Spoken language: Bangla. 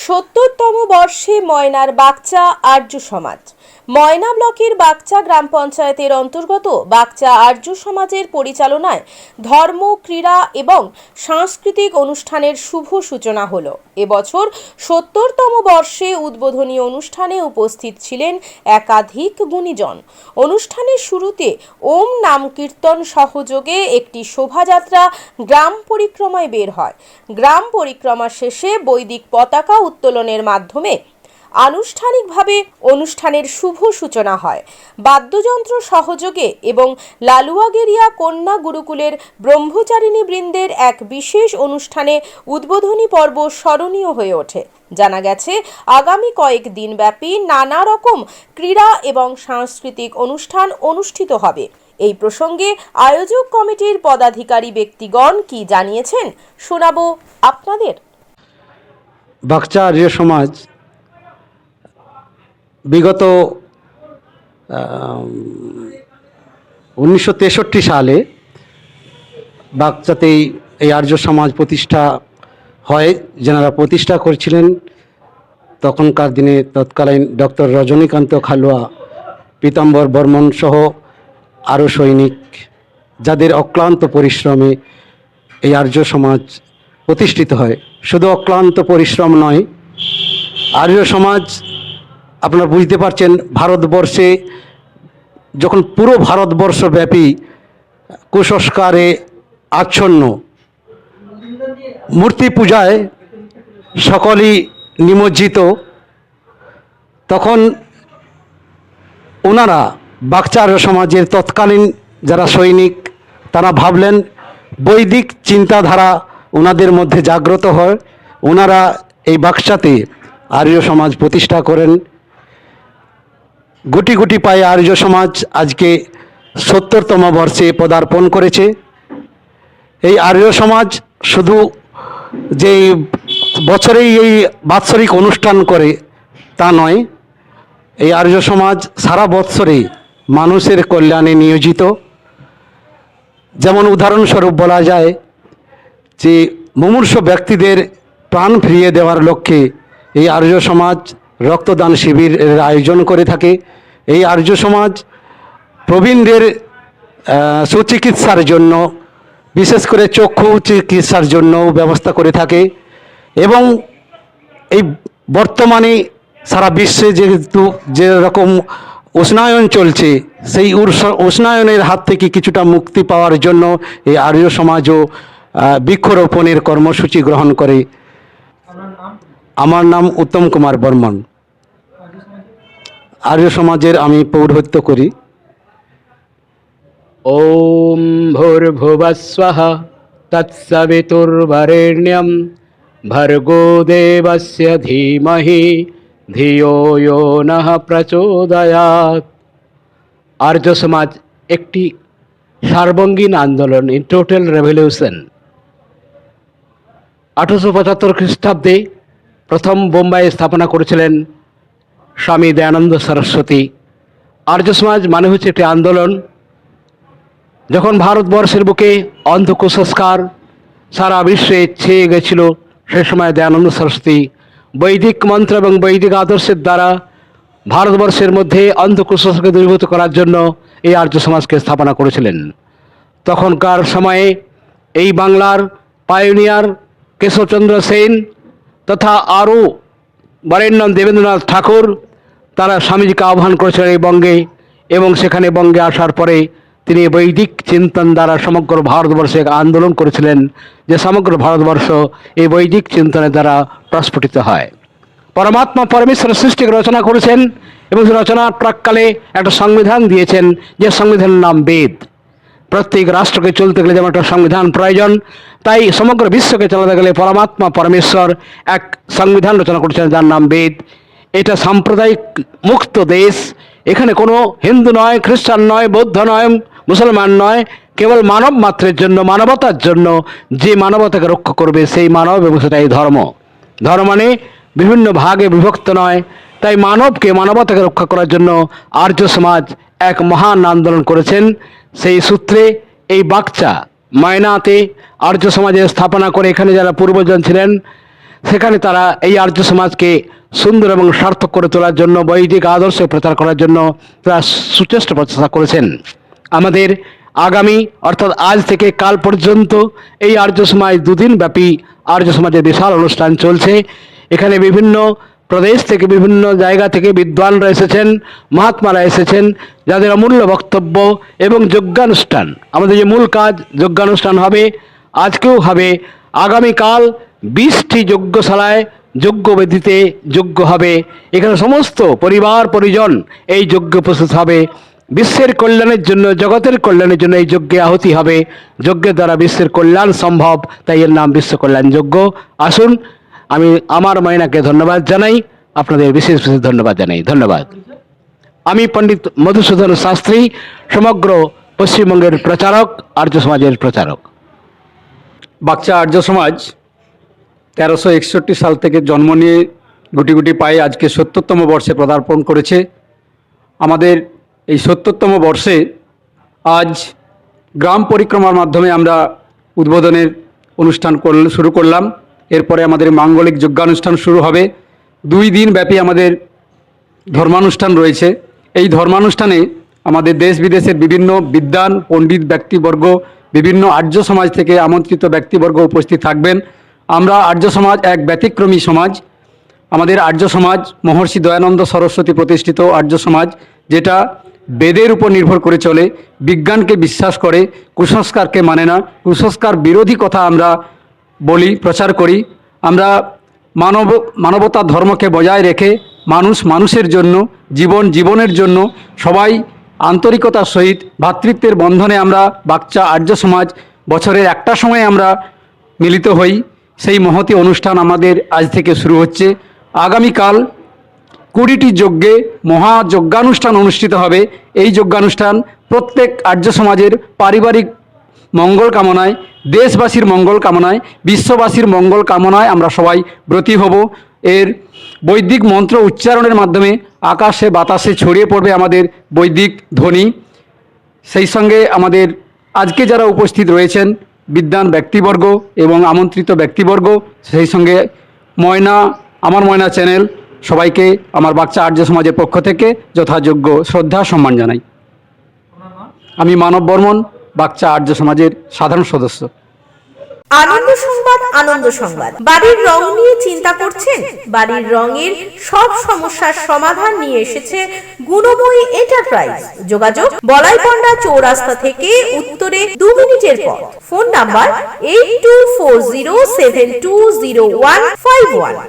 ৭০তম বর্ষে ময়নার বাগচা আর্য সমাজ। ময়না ব্লকের বাগচা গ্রাম পঞ্চায়েতের অন্তর্গত বাগচা আর্য সমাজের পরিচালনায় ধর্ম, ক্রীড়া এবং সাংস্কৃতিক অনুষ্ঠানের শুভ সূচনা হলো। এবছর ৭০তম বর্ষে উদ্বোধনী অনুষ্ঠানে উপস্থিত ছিলেন একাধিক গুণীজন। অনুষ্ঠানের শুরুতে ওম নাম কীর্তন সহযোগে একটি শোভাযাত্রা গ্রাম পরিক্রমায় বের হয়। গ্রাম পরিক্রমা শেষে বৈদিক পতাকা উত্তোলনের মাধ্যমে আনুষ্ঠানিকভাবে অনুষ্ঠানের শুভ সূচনা হয়। বাদ্যযন্ত্র সহযোগে এবং লালুয়াগেরিয়া কন্যা গুরুকুলের ব্রহ্মচারিণী বৃন্দের এক বিশেষ অনুষ্ঠানে উদ্বোধনী পর্ব স্মরণীয় হয়ে ওঠে। জানা গেছে, আগামী কয়েকদিন ব্যাপী নানা রকম ক্রীড়া এবং সাংস্কৃতিক অনুষ্ঠান অনুষ্ঠিত হবে। এই প্রসঙ্গে আয়োজক কমিটির পদাধিকারী ব্যক্তিগণ কি জানিয়েছেন শোনাবো আপনাদের। বাগচা আর্য সমাজ বিগত 1963 সালে বাগচাতেই এই আর্য সমাজ প্রতিষ্ঠা হয়। যারা প্রতিষ্ঠা করেছিলেন তখনকার দিনে তৎকালীন ডক্টর রজনীকান্ত খালুয়া, পীতাম্বর বর্মন সহ আরও সৈনিক, যাদের অক্লান্ত পরিশ্রমে এই আর্য সমাজ প্রতিষ্ঠিত হয়। শুধু অক্লান্ত পরিশ্রম নয়, আর্য সমাজ আপনারা বুঝতে পারছেন, ভারতবর্ষে যখন পুরো ভারতবর্ষব্যাপী কুসংস্কারে আচ্ছন্ন, মূর্তি পূজায় সকলেই নিমজ্জিত, তখন ওনারা বাগচা আর্য সমাজের তৎকালীন যারা সৈনিক তারা ভাবলেন বৈদিক চিন্তাধারা ওনাদের মধ্যে জাগ্রত হয়। ওনারা এই বাগচাতে আর্য সমাজ প্রতিষ্ঠা করেন। গুটি গুটি পায়ে আর্য সমাজ আজকে ৭০তম বর্ষে পদার্পণ করেছে। এই আর্য সমাজ শুধু যে বছরেই এই বাৎসরিক অনুষ্ঠান করে তা নয়, এই আর্য সমাজ সারা বৎসরে মানুষের কল্যাণে নিয়োজিত। যেমন উদাহরণস্বরূপ বলা যায় যে মুমূর্ষ ব্যক্তিদের প্রাণ ফিরিয়ে দেওয়ার লক্ষ্যে এই আর্য সমাজ রক্তদান শিবিরের আয়োজন করে থাকে। এই আর্য সমাজ প্রবীণদের সুচিকিৎসার জন্য, বিশেষ করে চক্ষু চিকিৎসার জন্য ব্যবস্থা করে থাকে। এবং এই বর্তমানে সারা বিশ্বে যেহেতু যেরকম উষ্ণায়ন চলছে, সেই উষ্ণায়নের হাত থেকে কিছুটা মুক্তি পাওয়ার জন্য এই আর্য সমাজও বৃক্ষরোপণের কর্মসূচি গ্রহণ করে। আমার নাম উত্তম কুমার বর্মন। আর্য সমাজের আমি পৌরোহিত্য করি। ওম ভূর্ভুবস্বঃ তৎসবিতুর্বরেণ্যং ভর্গো দেবস্য ধীমহি ধিয়ো यो নঃ প্রচোদয়াৎ। আর্য সমাজ একটি সার্বঙ্গীন আন্দোলন, ইন টোটাল রেভলিউশন। 1875 খ্রিস্টাব্দে প্রথম বোম্বাইয়ে স্থাপনা করেছিলেন স্বামী দয়ানন্দ সরস্বতী। আর্য সমাজ মানে হচ্ছে একটি আন্দোলন। যখন ভারতবর্ষের বুকে অন্ধ কুসংস্কার সারা বিশ্বে ছেয়ে গেছিল, সে সময় দয়ানন্দ সরস্বতী বৈদিক মন্ত্র এবং বৈদিক আদর্শের দ্বারা ভারতবর্ষের মধ্যে অন্ধ কুসংস্কারকে দূরীভূত করার জন্য এই আর্য সমাজকে স্থাপনা করেছিলেন। তখনকার সময়ে এই বাংলার পায়োনিয়ার কেশবচন্দ্র সেন তথা আরও বরেণ্য দেবেন্দ্রনাথ ঠাকুর, তারা স্বামীজিকে আহ্বান করেছিলেন এই বঙ্গে, এবং সেখানে বঙ্গে আসার পরে তিনি বৈদিক চিন্তন দ্বারা সমগ্র ভারতবর্ষে এক আন্দোলন করেছিলেন, যে সমগ্র ভারতবর্ষ এই বৈদিক চিন্তনের দ্বারা প্রস্ফুটিত হয়। পরমাত্মা পরমেশ্বর সৃষ্টিকে রচনা করেছেন এবং রচনার প্রাককালে একটা সংবিধান দিয়েছেন, যে সংবিধানের নাম বেদ। প্রত্যেক রাষ্ট্রকে চলতে গেলে যেমন একটা সংবিধান প্রয়োজন, তাই সমগ্র বিশ্বকে চালাতে গেলে পরমাত্মা পরমেশ্বর এক সংবিধান রচনা করেছেন, যার নাম বেদ। এটা সাম্প্রদায়িক মুক্ত দেশ। এখানে কোনো হিন্দু নয়, খ্রিস্টান নয়, বৌদ্ধ নয়, মুসলমান নয়, কেবল মানব মাত্রের জন্য, মানবতার জন্য। যে মানবতাকে রক্ষা করবে সেই মানব, এবং সেটাই ধর্ম। ধর্ম মানে বিভিন্ন ভাগে বিভক্ত নয়। তাই মানবকে, মানবতাকে রক্ষা করার জন্য আর্য সমাজ এক মহান আন্দোলন করেছেন। সেই সূত্রে এই বাগচা ময়নাতে আর্য সমাজের স্থাপনা করে এখানে যারা পূর্বজন ছিলেন সেখানে তারা এই আর্য সমাজকে সুন্দর এবং সার্থক করে তোলার জন্য বৈদিক আদর্শ প্রচার করার জন্য তারা সুচেষ্ট প্রচেষ্টা করেছেন। আমাদের আগামী অর্থাৎ আজ থেকে কাল পর্যন্ত এই আর্য সমাজ দুদিন ব্যাপী আর্য সমাজের বিশাল অনুষ্ঠান চলছে। এখানে বিভিন্ন প্রদেশ থেকে বিভিন্ন জায়গা থেকে বিদ্বানরা এসেছেন, মহাত্মারা এসেছেন, যাদের অমূল্য বক্তব্য এবং যজ্ঞানুষ্ঠান, আমাদের যে মূল কাজ যজ্ঞানুষ্ঠান হবে, আজকেও হবে। আগামীকাল 20টি যজ্ঞশালায় যজ্ঞবেদিতে যজ্ঞ হবে। এখানে সমস্ত পরিবার পরিজন এই যজ্ঞ উপস্থিত হবে। বিশ্বের কল্যাণের জন্য, জগতের কল্যাণের জন্য এই যজ্ঞে আহুতি হবে। যজ্ঞের দ্বারা বিশ্বের কল্যাণ সম্ভব, তাই এর নাম বিশ্ব কল্যাণ যজ্ঞ। আসুন, আমি আমার ময়নাকে ধন্যবাদ জানাই, আপনাদের বিশেষ বিশেষ ধন্যবাদ জানাই। ধন্যবাদ। আমি পণ্ডিত মধুসূদন শাস্ত্রী, সমগ্র পশ্চিমবঙ্গের প্রচারক, আর্য সমাজের প্রচারক। বাগচা আর্য সমাজ 1361 সাল থেকে জন্ম নিয়ে গুটি গুটি পায়ে আজকে 70তম বর্ষে পদার্পণ করেছে। আমাদের এই 70তম বর্ষে আজ গ্রাম পরিক্রমার মাধ্যমে আমরা উদ্বোধনের অনুষ্ঠান শুরু করলাম। এরপরে আমাদের মাঙ্গলিক যজ্ঞানুষ্ঠান শুরু হবে। 2 দিন ব্যাপী আমাদের ধর্মানুষ্ঠান রয়েছে। এই ধর্মানুষ্ঠানে আমাদের দেশ বিদেশের বিভিন্ন বিদ্বান পণ্ডিত ব্যক্তিবর্গ, বিভিন্ন আর্য সমাজ থেকে আমন্ত্রিত ব্যক্তিবর্গ উপস্থিত থাকবেন। আমরা আর্য সমাজ এক ব্যতিক্রমী সমাজ। আমাদের আর্য সমাজ মহর্ষি দয়ানন্দ সরস্বতী প্রতিষ্ঠিত আর্য সমাজ, যেটা বেদের উপর নির্ভর করে চলে, বিজ্ঞানকে বিশ্বাস করে, কুসংস্কারকে মানে না। কুসংস্কার বিরোধী কথা আমরা বলি, প্রচার করি। আমরা মানবতা ধর্মকে বজায় রেখে মানুষ মানুষের জন্য, জীবন জীবনের জন্য সবাই আন্তরিকতার সহিত ভ্রাতৃত্বের বন্ধনে আমরা বাগচা আর্য সমাজ বছরের একটা সময় আমরা মিলিত হই। সেই মহতী অনুষ্ঠান আমাদের আজ থেকে শুরু হচ্ছে। আগামীকাল 20টি যজ্ঞে মহাযজ্ঞানুষ্ঠান অনুষ্ঠিত হবে। এই যজ্ঞানুষ্ঠান প্রত্যেক আর্য সমাজের পারিবারিক মঙ্গল কামনায়, দেশবাসীর মঙ্গল কামনায়, বিশ্ববাসীর মঙ্গল কামনায় আমরা সবাই ব্রতী হব। এর বৈদিক মন্ত্র উচ্চারণের মাধ্যমে আকাশে বাতাসে ছড়িয়ে পড়বে আমাদের বৈদিক ধ্বনি। সেই সঙ্গে আমাদের আজকে যারা উপস্থিত রয়েছেন বিদ্বান ব্যক্তিবর্গ এবং আমন্ত্রিত ব্যক্তিবর্গ, সেই সঙ্গে আমার ময়না চ্যানেল, সবাইকে আমার বাগচা আর্য সমাজের পক্ষ থেকে যথাযোগ্য শ্রদ্ধা সম্মান জানাই। আমি মানব বর্মন, বাগচা আর্য সমাজের সাধারণ সদস্য। আনন্দ সংবাদ, আনন্দ সংবাদ। বাড়ির রং নিয়ে চিন্তা করছেন? বাড়ির রঙের সব সমস্যার সমাধান নিয়ে এসেছে গুণময়ী এন্টারপ্রাইজ। যোগাযোগ বলাইপন্ডা চৌরাস্তা থেকে উত্তরে 2 মিনিটের পথ। Phone number 8240720151।